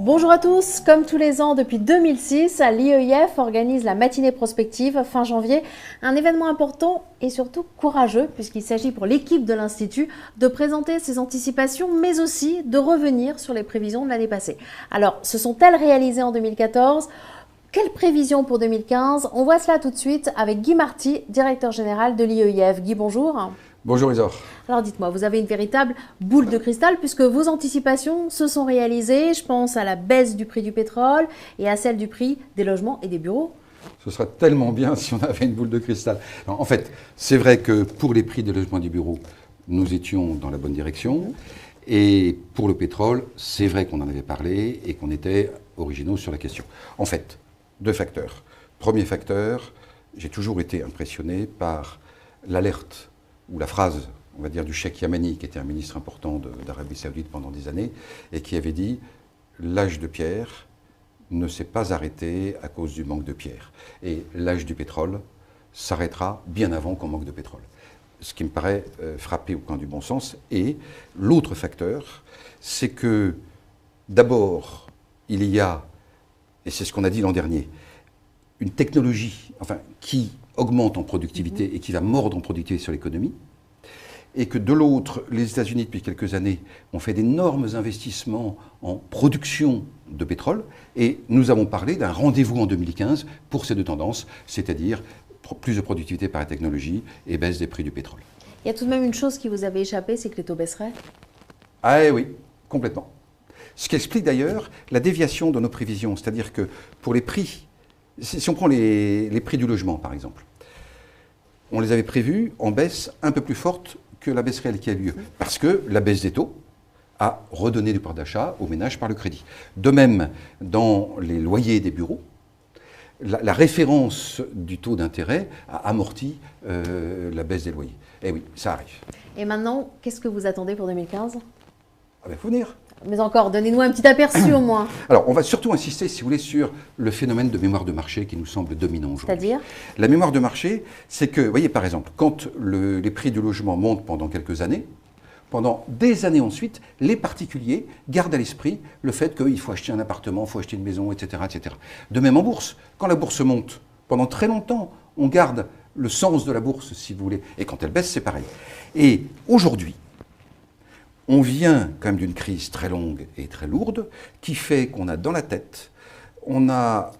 Bonjour à tous, comme tous les ans depuis 2006, l'IEIF organise la matinée prospective fin janvier, un événement important et surtout courageux puisqu'il s'agit pour l'équipe de l'Institut de présenter ses anticipations mais aussi de revenir sur les prévisions de l'année passée. Alors, se sont-elles réalisées en 2014 ? Quelles prévisions pour 2015 ? On voit cela tout de suite avec Guy Marty, directeur général de l'IEIF. Guy, bonjour. Bonjour Isor. Alors dites-moi, vous avez une véritable boule de cristal puisque vos anticipations se sont réalisées. Je pense à la baisse du prix du pétrole et à celle du prix des logements et des bureaux. Ce serait tellement bien si on avait une boule de cristal. Alors, en fait, c'est vrai que pour les prix des logements et des bureaux, nous étions dans la bonne direction. Et pour le pétrole, c'est vrai qu'on en avait parlé et qu'on était originaux sur la question. En fait, deux facteurs. Premier facteur, j'ai toujours été impressionné par l'alerte ou la phrase, on va dire, du cheikh Yamani, qui était un ministre important d'Arabie Saoudite pendant des années, et qui avait dit « l'âge de pierre ne s'est pas arrêté à cause du manque de pierre. Et l'âge du pétrole s'arrêtera bien avant qu'on manque de pétrole ». Ce qui me paraît frapper au coin du bon sens. Et l'autre facteur, c'est que d'abord, il y a, et c'est ce qu'on a dit l'an dernier, une technologie qui augmente en productivité et qui va mordre en productivité sur l'économie, et que de l'autre, les États-Unis, depuis quelques années, ont fait d'énormes investissements en production de pétrole, et nous avons parlé d'un rendez-vous en 2015 pour ces deux tendances, c'est-à-dire plus de productivité par la technologie et baisse des prix du pétrole. Il y a tout de même une chose qui vous avait échappé, c'est que les taux baisseraient. Ah oui, complètement. Ce qui explique d'ailleurs la déviation de nos prévisions, c'est-à-dire que pour les prix, si on prend les prix du logement par exemple, on les avait prévus en baisse un peu plus forte que la baisse réelle qui a eu lieu, parce que la baisse des taux a redonné du pouvoir d'achat aux ménages par le crédit. De même, dans les loyers des bureaux, la référence du taux d'intérêt a amorti la baisse des loyers. Eh oui, ça arrive. Et maintenant, qu'est-ce que vous attendez pour 2015 ? Ah ben, faut venir. Mais encore, donnez-nous un petit aperçu au moins. Alors, on va surtout insister, si vous voulez, sur le phénomène de mémoire de marché qui nous semble dominant aujourd'hui. C'est-à-dire ? La mémoire de marché, c'est que, vous voyez, par exemple, quand les prix du logement montent pendant quelques années, pendant des années ensuite, les particuliers gardent à l'esprit le fait qu'il faut acheter un appartement, il faut acheter une maison, etc., etc. De même en bourse. Quand la bourse monte, pendant très longtemps, on garde le sens de la bourse, si vous voulez. Et quand elle baisse, c'est pareil. Et aujourd'hui, on vient quand même d'une crise très longue et très lourde qui fait qu'on a dans la tête, on a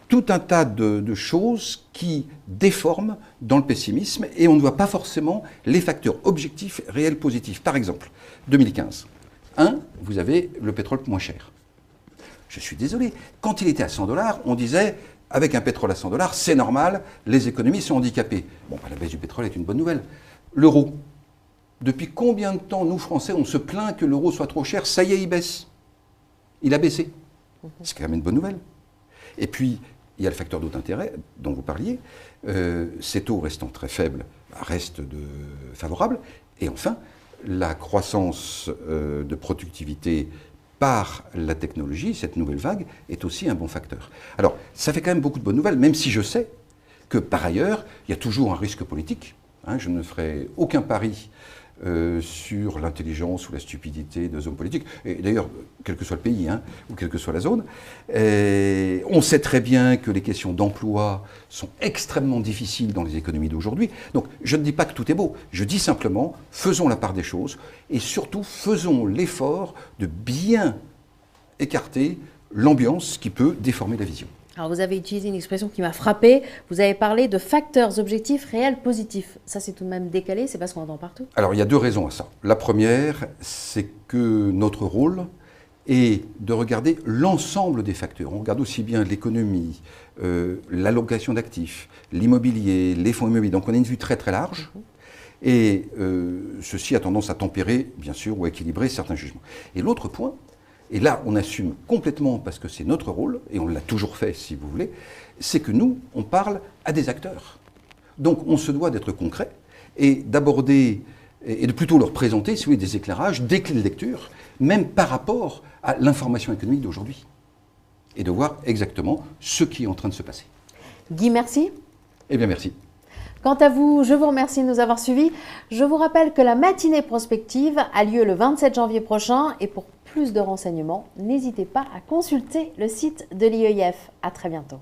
tout un tas de choses qui déforment dans le pessimisme et on ne voit pas forcément les facteurs objectifs, réels, positifs. Par exemple, 2015. Vous avez le pétrole moins cher. Je suis désolé. Quand il était à 100 $, on disait, avec un pétrole à 100 $, c'est normal, les économies sont handicapées. Bon, la baisse du pétrole est une bonne nouvelle. L'euro. Depuis combien de temps, nous, Français, on se plaint que l'euro soit trop cher ? Ça y est, il baisse. Il a baissé. C'est quand même une bonne nouvelle. Et puis, il y a le facteur taux d'intérêt dont vous parliez. Ces taux restant très faibles restent favorables. Et enfin, la croissance de productivité par la technologie, cette nouvelle vague, est aussi un bon facteur. Alors, ça fait quand même beaucoup de bonnes nouvelles, même si je sais que, par ailleurs, il y a toujours un risque politique. Je ne ferai aucun pari sur l'intelligence ou la stupidité de hommes politiques, et d'ailleurs, quel que soit le pays, ou quelle que soit la zone. On sait très bien que les questions d'emploi sont extrêmement difficiles dans les économies d'aujourd'hui. Donc, je ne dis pas que tout est beau, je dis simplement, faisons la part des choses, et surtout, faisons l'effort de bien écarter l'ambiance qui peut déformer la vision. Alors vous avez utilisé une expression qui m'a frappée, vous avez parlé de facteurs objectifs réels positifs. Ça c'est tout de même décalé, c'est pas ce qu'on entend partout. Alors il y a deux raisons à ça. La première, c'est que notre rôle est de regarder l'ensemble des facteurs. On regarde aussi bien l'économie, l'allocation d'actifs, l'immobilier, les fonds immobiliers. Donc on a une vue très très large. Et ceci a tendance à tempérer, bien sûr, ou à équilibrer certains jugements. Et l'autre point, et là, on assume complètement, parce que c'est notre rôle, et on l'a toujours fait, si vous voulez, c'est que nous, on parle à des acteurs. Donc, on se doit d'être concret et d'aborder, et de plutôt leur présenter, si vous voulez, des éclairages, des clés de lecture, même par rapport à l'information économique d'aujourd'hui. Et de voir exactement ce qui est en train de se passer. Guy, merci. Eh bien, merci. Quant à vous, je vous remercie de nous avoir suivis. Je vous rappelle que la matinée prospective a lieu le 27 janvier prochain et pour plus de renseignements, n'hésitez pas à consulter le site de l'IEIF. À très bientôt.